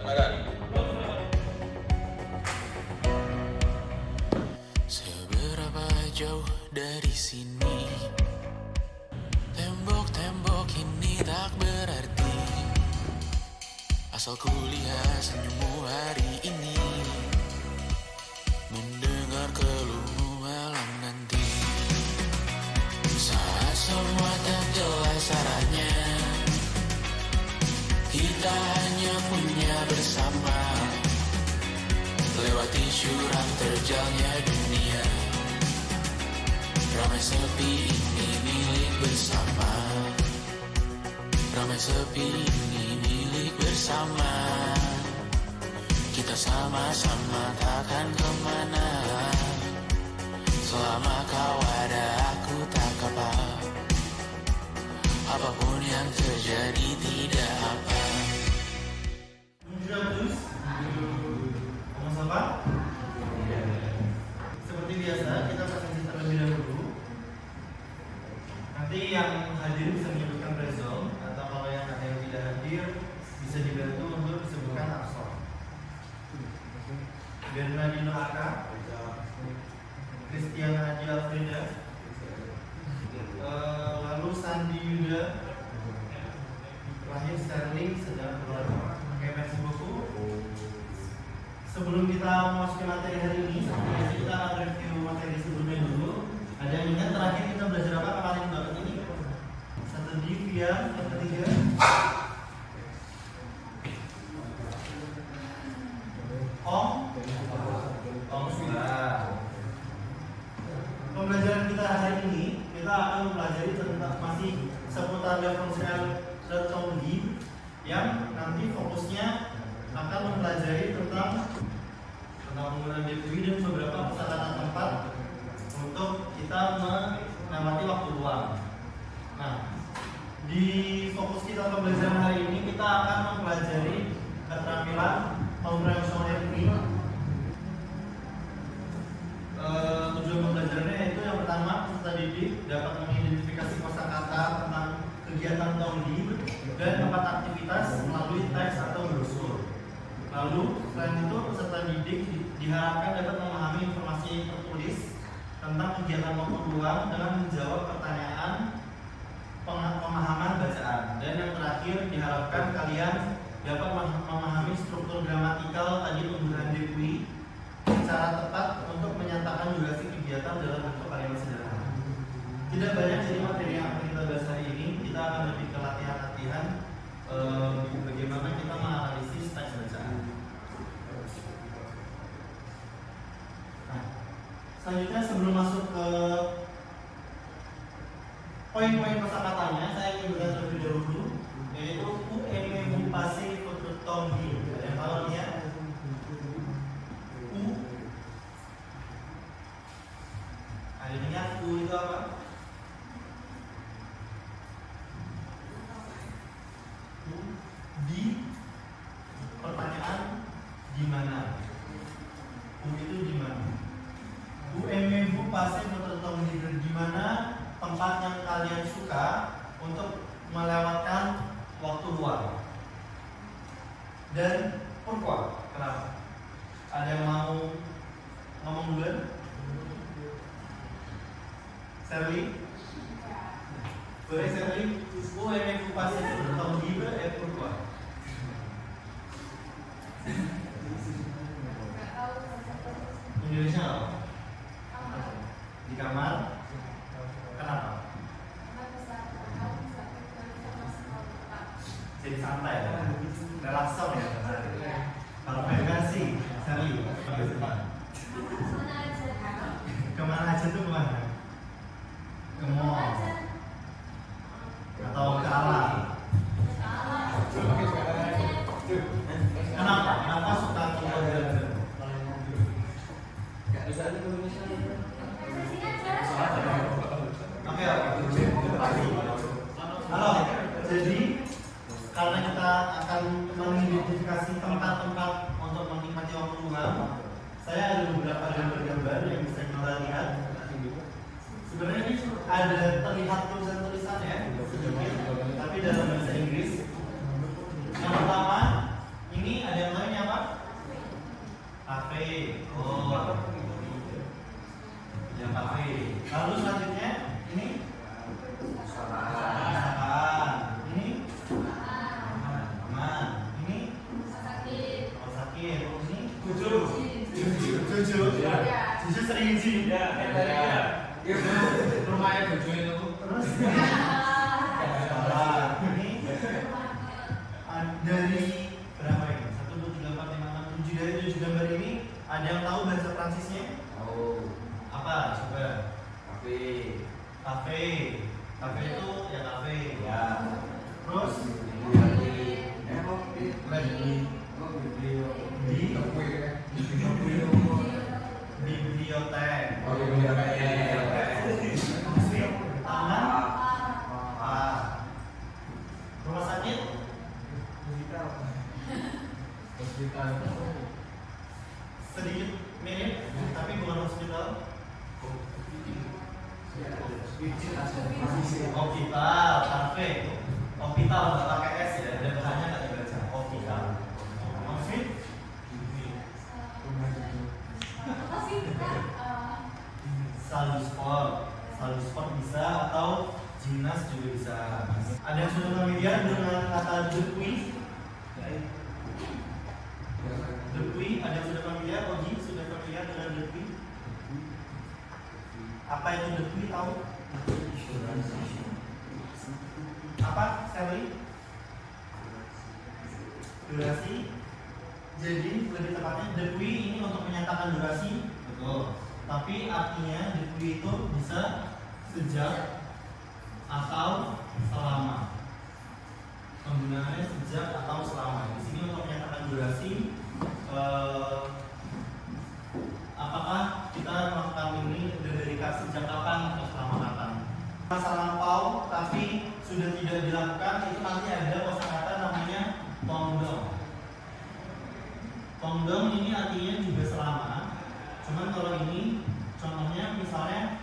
Silakan. Seberapa jauh dari sini, tembok-tembok ini tak berarti, asal ku lihat senyummu hari ini, mendengar keluhmu malam nanti. Saat semua tak jelas arahnya, kita hanya punya bersama, lewati syurang terjalnya dunia. Ramai sepi ini milik bersama, ramai sepi ini milik bersama. Kita sama-sama takkan kemana, selama kau ada aku tak apa. Apapun yang terjadi tidak apa. Sama-sama. Seperti biasa kita presentasi terlebih dahulu. Nanti yang hadir bisa menyebutkan present, atau kalau yang ada yang tidak hadir bisa dibantu untuk disebutkan absen. Bernardino Aka, Christian Haji Alfreda, lalu Sandi Yuda, Rahim Sterling sedang keluar. Oke, merci beaucoup. Sebelum kita memasuki materi hari ini, kita akan review materi sebelumnya dulu. Ada yang ingat terakhir kita belajar apa kemarin banget ini? Satu div yang ketiga. Pembelajaran kita hari ini kita akan mempelajari tentang masih seputar fungsional.tongdi yang nanti fokusnya akan mempelajari tentang penggunaan DPI dan beberapa persyaratan tempat untuk kita melewati waktu luang. Nah, di fokus kita pembelajaran hari ini kita akan mempelajari keterampilan komprehensional ini. Tujuan pembelajarannya yaitu yang pertama, peserta didik dapat mengidentifikasi kosakata tentang kegiatan tongdi dan tempat aktivitas melalui teks atau brosur. Lalu, selain itu peserta didik diharapkan dapat memahami informasi tertulis tentang kegiatan waktu luang dengan menjawab pertanyaan pemahaman bacaan. Dan yang terakhir, diharapkan kalian dapat memahami struktur gramatikal tadi penggunaan DPI secara tepat untuk menyatakan durasi kegiatan dalam bentuk kalimat sederhana. Tidak banyak jadi materi yang akan kita bahas hari ini. Kita akan lebih ke latihan-latihan bagaimana kita menganalisis teks bacaan. Nah, selanjutnya sebelum masuk ke poin-poin kosakatanya, saya ingin berikan terlebih dahulu yaitu UME passé votre temps libre. Ada yang tahu ya? Ada yang ingat U itu apa? Di pertanyaan di mana? U itu di mana? UME passé votre temps libre, di mana tempat yang kalian suka untuk melewatkan waktu luang. Dan pourquoi? Kenapa? Ada yang mau ngomong duluan? Serli? Boleh Serli? UME passé votre temps libre et pourquoi? Indonesia apa? Di kamar? Kenapa? Jadi santai ya? Relaxon ya? Kalau versi Serli? Kemana aja tuh kemana? Ke mall? Atau ke alam? Kenapa? Kenapa suka keluar jalan-jalan? Oke. Halo. Jadi karena kita akan mengidentifikasi tempat-tempat untuk menikmati waktu luang, saya ada beberapa gambar-gambar yang bisa kita lihat. Sebenarnya ini ada terlihat Justru sering sih. Rumahnya bojo itu. Terus salah. Ini dari berapa ini? 1, 2, 3, 4, 5, 6, 7. Dari 7 gambar ini ada yang tahu bahasa Prancisnya? Oh, Apa? Coba. kafe. Cafe. Cafe itu ya cafe. Ya. Terus bibliotek. Oh, bibliotek. Taman. Rumah sakit. Hospital. Sedikit mirip, tapi bukan hospital. Hospital, cafe. Hospital nggak pakai S ya, dan bahannya nggak dibaca. Hospital. Maksud? Salusport bisa atau gimnas juga bisa. Ada yang sudah familiar dengan kata depuis? Depuis, ada yang sudah familiar? Oji sudah familiar dengan depuis? Apa itu depuis, tahu? Apa? Sally? Durasi. Jadi lebih tepatnya depuis ini untuk menyatakan durasi, betul. Tapi artinya depuis itu bisa sejak atau selama. Penggunaannya sejak atau selama. Di sini untuk menyatakan durasi, apakah kita melakukan ini dari sejak kapan atau selama kapan? Masa lampau tapi sudah tidak dilakukan, itu nanti ada kosakata namanya tongdong. Tongdong ini artinya juga selama. Cuman kalau ini contohnya misalnya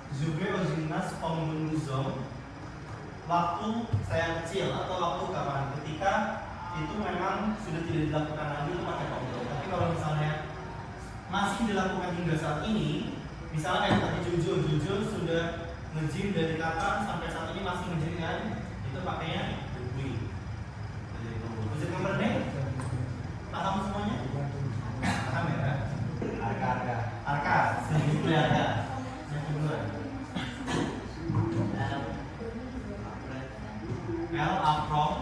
Zube Ozinas Ponggunuzong, waktu saya kecil atau waktu kapan, ketika itu memang sudah tidak dilakukan lagi, itu pakai tongdong. Tapi kalau misalnya masih dilakukan hingga saat ini, misalnya kayak tadi Jojo sudah nge-gym dari kapan sampai saat ini masih nge-gym kan, itu pakainya depuis. Bisa gambar nih? Paham semuanya? Paham ya? Arka, sedikit kelihatan. Yang kedua L apron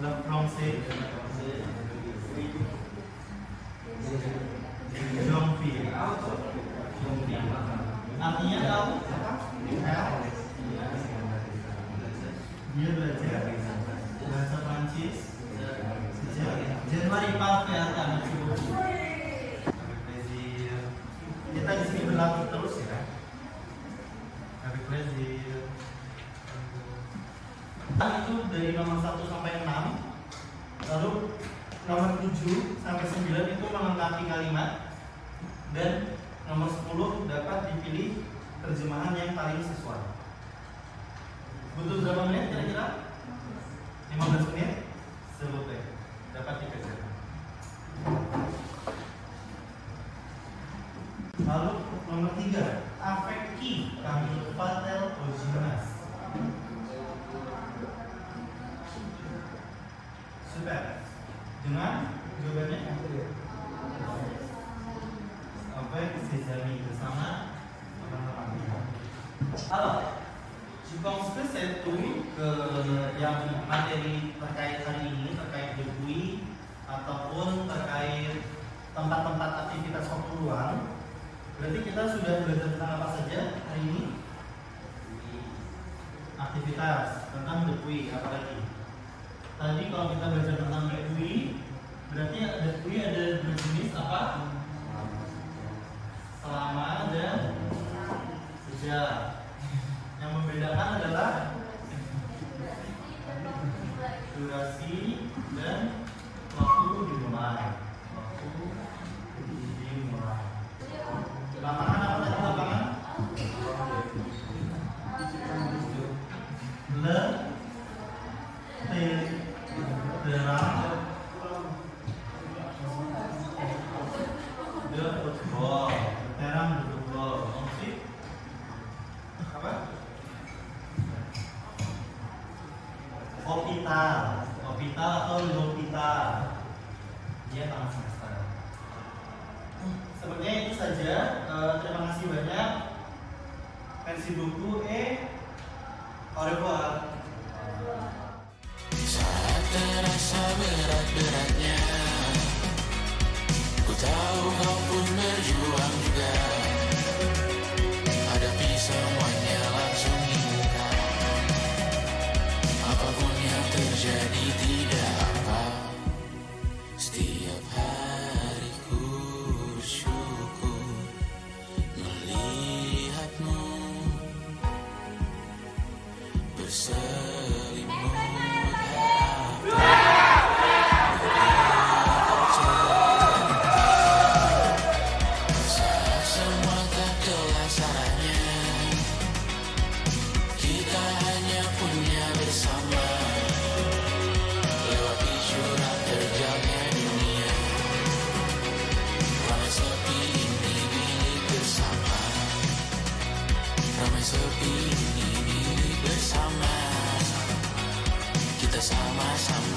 Le français Jongpi. Artinya tahu? L dia belajar bahasa Prancis sejak Januari parfait akan kita di sini berlatih terus ya. Avec plaisir. Itu dari nomor 1 sampai 6. Lalu nomor 7 sampai 9 itu melengkapi kalimat, dan nomor 10 dapat dipilih terjemahan yang paling sesuai. Butuh berapa menit kira-kira? 15 menit? Selesai. Dapat dikerjakan. Lalu nomor 3, afeki kami patel ojinas. Super. Dengan jawabannya apa sesami bersama teman-teman. Halo. Je pense que c'est tout ke yang materi terkait hari ini, terkait depuis ataupun terkait tempat-tempat aktivitas waktu luang. Berarti kita sudah belajar tentang apa saja hari ini? Aktivitas, tentang depuis, apa lagi? Tadi kalau kita belajar tentang depuis, berarti depuis ada berjenis apa? Selama dan sejak. Yang membedakan adalah durasi dan waktu dimulai. Lapangan apa tadi lapangan? Le terang de football, terang de football. Maksud apa? Hospital atau l'hopital. Dia tangan semester. Sepertinya itu saja. Terima kasih banyak. Versi buku au revoir. Saat terasa berat-beratnya, ku tahu kau pun berjuang juga. Hadapi semuanya langsung dibuka. Apapun yang terjadi tidak apa. Setiap hari ku bersyukur melihatmu berselimut saat semua tak jelas arahnya. Kita hanya punya bersama, lewati jurang terjalnya dunia. Ramai sepi ini milik bersama, ramai sepi ini milik bersama. Kita sama-sama